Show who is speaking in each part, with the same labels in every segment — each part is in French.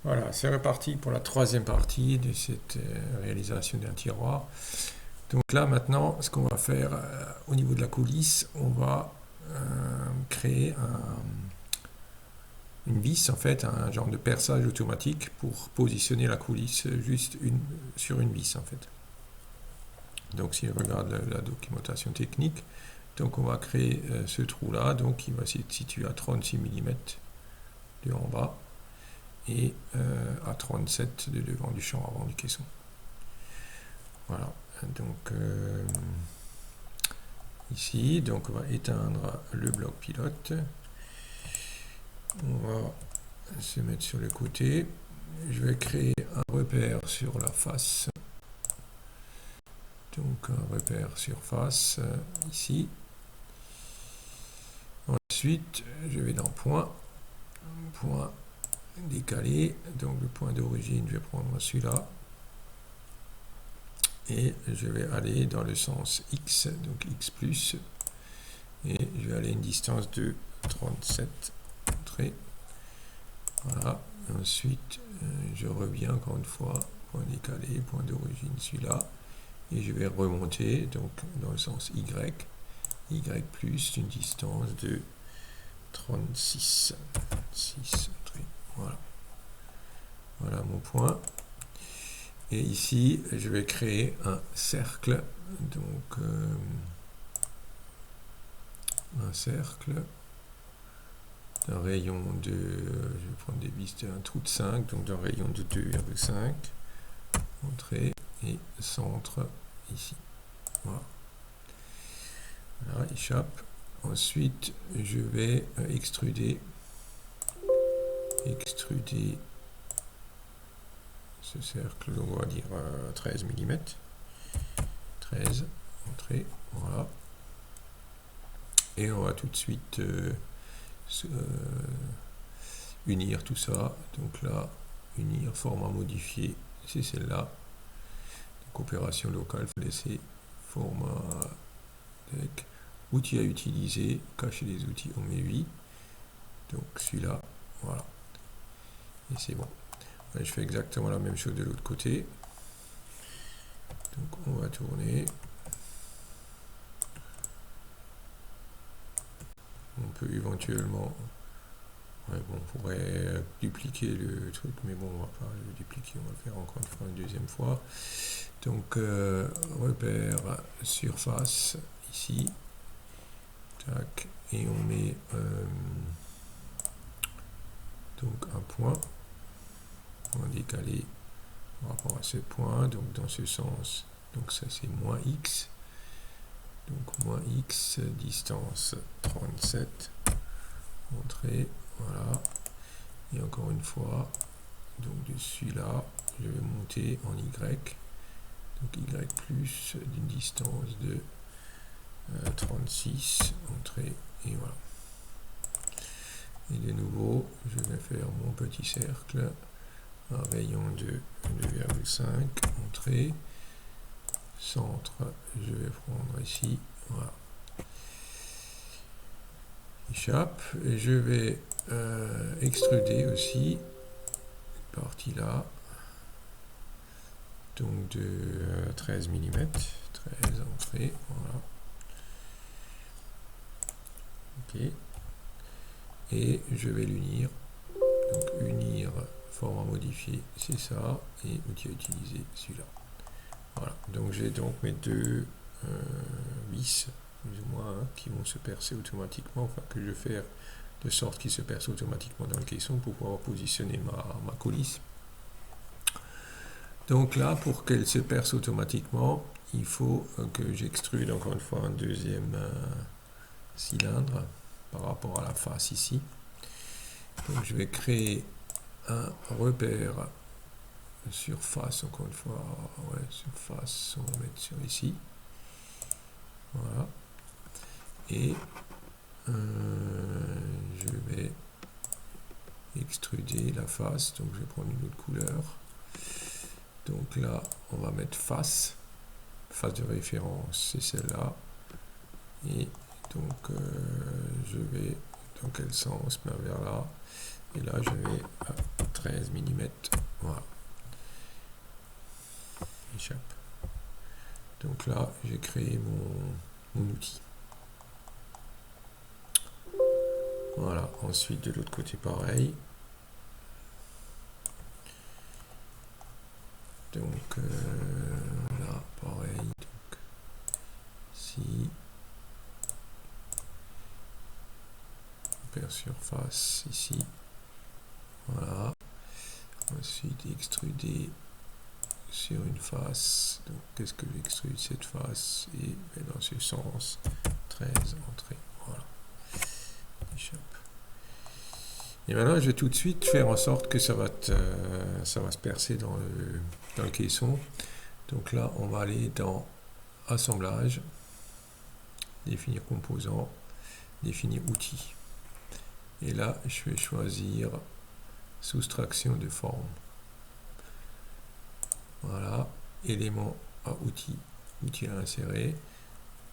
Speaker 1: Voilà, c'est reparti pour la troisième partie de cette réalisation d'un tiroir. Donc là maintenant, ce qu'on va faire au niveau de la coulisse, on va créer une vis, en fait, un genre de perçage automatique pour positionner la coulisse juste sur une vis, en fait. Donc si on regarde la documentation technique, donc on va créer ce trou-là, donc il va se situer à 36 mm de en bas et à 37 de devant du champ avant du caisson. Voilà, donc ici, donc on va éteindre le bloc pilote. On va se mettre sur le côté. Je vais créer un repère sur la face. Donc un repère sur face ici. Ensuite, je vais dans point décalé. Donc le point d'origine, je vais prendre celui-là. Et je vais aller dans le sens X, donc X plus. Et je vais aller à une distance de 37 traits. Voilà. Ensuite, je reviens encore une fois, point décalé, point d'origine celui-là. Et je vais remonter donc dans le sens Y. Y plus une distance de 36. 6 traits. Voilà. Voilà mon point. Et ici, je vais créer un cercle. Donc, un cercle d'un rayon de, je vais prendre des vis d'un trou de 5, donc d'un rayon de 2,5, entrée et centre ici. Voilà. Voilà, échappe. Ensuite, je vais extruder ce cercle, on va dire 13 mm. 13, entrée, voilà. Et on va tout de suite unir tout ça. Donc là, unir, format modifié, c'est celle-là. Donc opération locale, il faut laisser format avec outils à utiliser, cacher les outils, on met 8. Donc celui-là, voilà. Et c'est bon. Je fais exactement la même chose de l'autre côté. Donc on va tourner. On peut éventuellement, ouais, bon, on pourrait dupliquer le truc, mais bon, on va pas le dupliquer, on va le faire encore une fois, une deuxième fois. Donc repère surface ici, tac, et on met donc un point décalé par rapport à ce point, donc dans ce sens, donc ça c'est moins x. Donc moins x, distance 37, entrée, voilà. Et encore une fois, donc de celui-là, je vais monter en y. Donc y plus d'une distance de 36, entrée, et voilà. Et de nouveau, je vais faire mon petit cercle, un rayon de 2,5, entrée, centre, je vais prendre ici, voilà. Échappe, et je vais extruder aussi cette partie là, donc de 13 mm, 13 entrées, voilà. Ok, et je vais l'unir, donc unir, format modifié, c'est ça, et outil à utiliser, celui-là. Voilà, donc j'ai donc mes deux vis, plus ou moins, hein, qui vont se percer automatiquement, enfin que je vais faire de sorte qu'ils se percent automatiquement dans le caisson pour pouvoir positionner ma coulisse. Donc là, pour qu'elle se perce automatiquement, il faut que j'extrude encore une fois un deuxième cylindre par rapport à la face ici. Donc je vais créer un repère surface, encore une fois, ouais, surface, on va mettre sur ici. Voilà. Et je vais extruder la face, donc je vais prendre une autre couleur. Donc là, on va mettre face de référence, c'est celle-là. Et donc, je vais dans quel sens? Ben vers là. Et là, je vais à 13 mm. m'échappe. Donc là, j'ai créé mon outil. Voilà, ensuite de l'autre côté pareil. Donc là, pareil. Donc, ici, paire surface ici. Voilà. Ensuite, extruder sur une face. Donc, qu'est-ce que j'extrude cette face? Et dans ce sens, 13 entrées. Voilà. Échappe. Et maintenant, je vais tout de suite faire en sorte que ça va se percer dans le caisson. Donc là, on va aller dans Assemblage, définir composant, définir outil. Et là, je vais choisir soustraction de forme. Voilà, élément à outil, outil à insérer.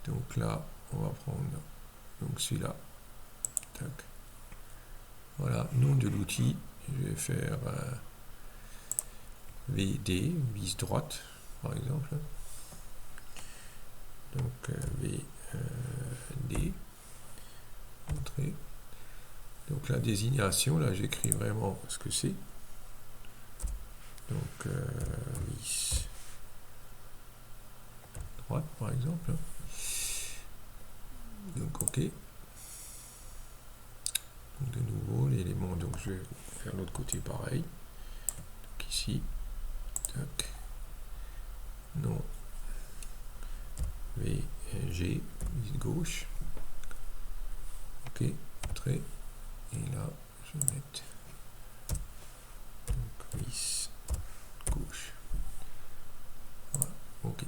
Speaker 1: Donc là, on va prendre donc celui-là. Tac. Voilà, nom de l'outil, je vais faire VD, vis droite, par exemple. Donc VD, entrée. Donc la désignation, là j'écris vraiment ce que c'est. Donc vis droite, par exemple. Donc OK. Donc de nouveau l'élément, donc je vais faire l'autre côté pareil. Donc ici, tac, non, VG, vis gauche, OK, entrée, et là je vais mettre donc vis gauche, voilà, OK,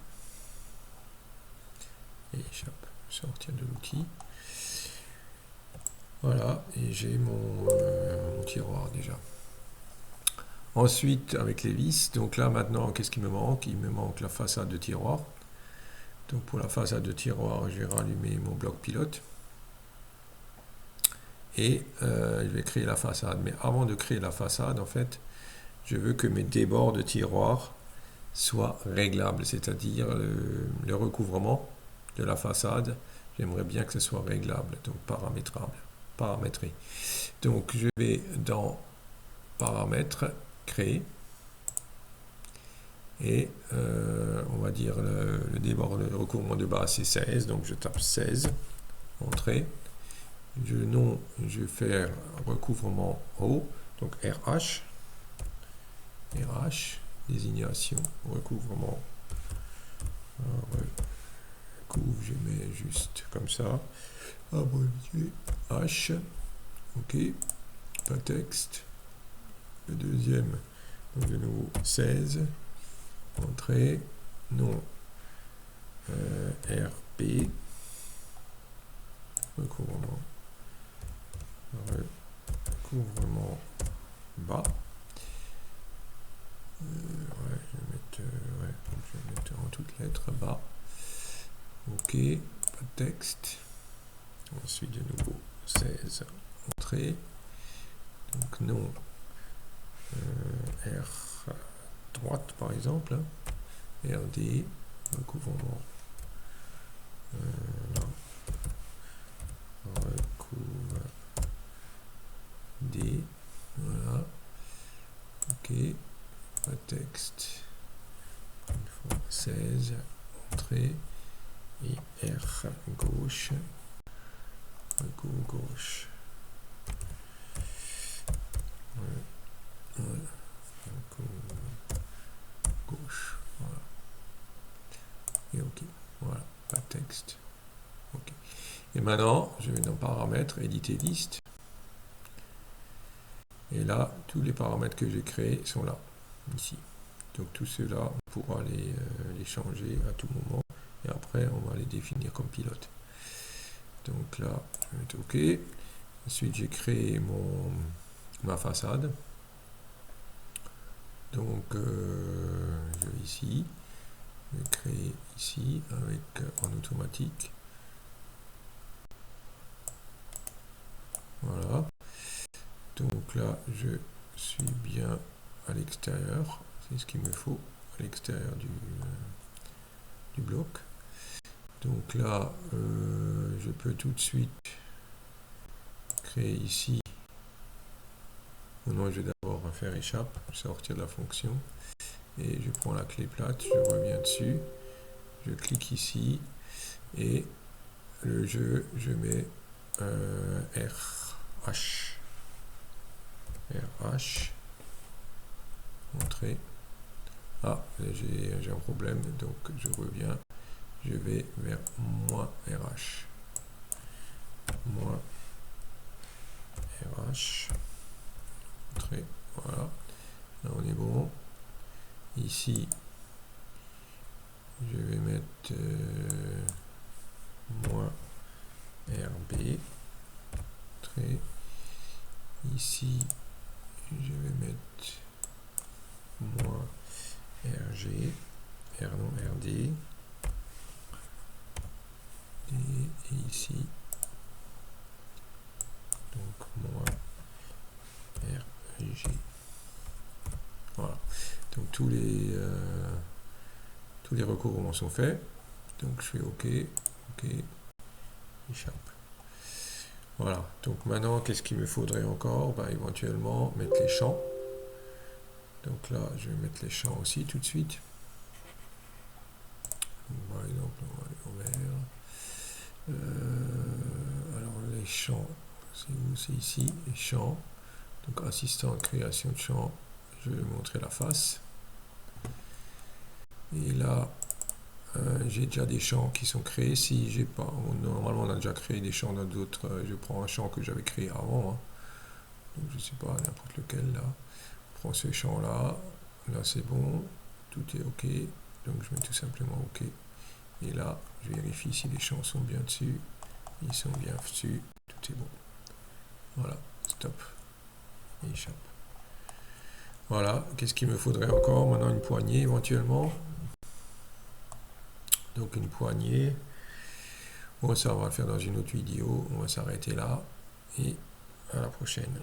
Speaker 1: et échappe, sortir de l'outil. Voilà, et j'ai mon tiroir déjà. Ensuite, avec les vis, donc là maintenant, qu'est-ce qui me manque? Il me manque la façade de tiroir. Donc pour la façade de tiroir, je vais rallumer mon bloc pilote. Et je vais créer la façade. Mais avant de créer la façade, en fait, je veux que mes débords de tiroir soient réglables. C'est-à-dire le recouvrement de la façade, j'aimerais bien que ce soit réglable, donc paramétrable. Paramétrer. Donc je vais dans paramètres, créer, et on va dire le débord, le recouvrement de base c'est 16, donc je tape 16, entrée, je vais faire recouvrement haut, donc RH, désignation, recouvrement, recouvre, je mets juste comme ça, abrévié, H, OK, pas texte, le deuxième, donc de nouveau 16, entrée, nom, RP, recouvrement bas, je vais mettre en toutes lettres bas, OK, pas de texte, ensuite de nouveau 16, entrée, donc nom, R droite par exemple, RD, recouvrement, recouvre D, voilà, OK, pas de texte, une fois 16, entrée, et R gauche, recouvre gauche, gauche, voilà, et OK, voilà, pas de texte, OK. Et maintenant, je vais dans paramètres, éditer liste, et là, tous les paramètres que j'ai créés sont là, ici. Donc tout cela, on pourra les changer à tout moment, et après, on va les définir comme pilote. Donc là, je vais mettre OK. Ensuite, j'ai créé ma façade. Donc, je vais ici, je vais créer ici avec en automatique. Voilà. Donc là, je suis bien à l'extérieur. C'est ce qu'il me faut, à l'extérieur du bloc. Donc là, je peux tout de suite créer ici. Non, je vais d'abord faire échappe, sortir de la fonction. Et je prends la clé plate, je reviens dessus. Je clique ici. Et le jeu, je mets RH. RH. Entrée. Ah, j'ai un problème, donc je reviens. Je vais vers moins RH. Moins RH. Entrée. Voilà. Là, on est bon. Ici, je vais mettre moins RB. Entrée. Ici, je vais mettre moins RG. RD. Et ici, donc moins RG. Voilà. Donc tous les recouvrements sont faits. Donc je fais OK, OK, échappe. Voilà. Donc maintenant, qu'est-ce qu'il me faudrait encore? Éventuellement mettre les champs. Donc là, je vais mettre les champs aussi tout de suite. Donc, par exemple, on va aller au vert. Alors les champs, c'est où? C'est ici, les champs. Donc assistant création de champs, je vais montrer la face. Et là, j'ai déjà des champs qui sont créés. Si j'ai pas, normalement on a déjà créé des champs dans d'autres. Je prends un champ que j'avais créé avant. Hein. Donc je sais pas, n'importe lequel là. Je prends ce champ là. Là c'est bon, tout est OK. Donc je mets tout simplement OK. Et là, je vérifie si les champs sont bien dessus. Ils sont bien dessus. Tout est bon. Voilà, stop. Et échappe. Voilà, qu'est-ce qu'il me faudrait encore? Maintenant une poignée éventuellement. Donc une poignée. Bon, ça on va le faire dans une autre vidéo. On va s'arrêter là. Et à la prochaine.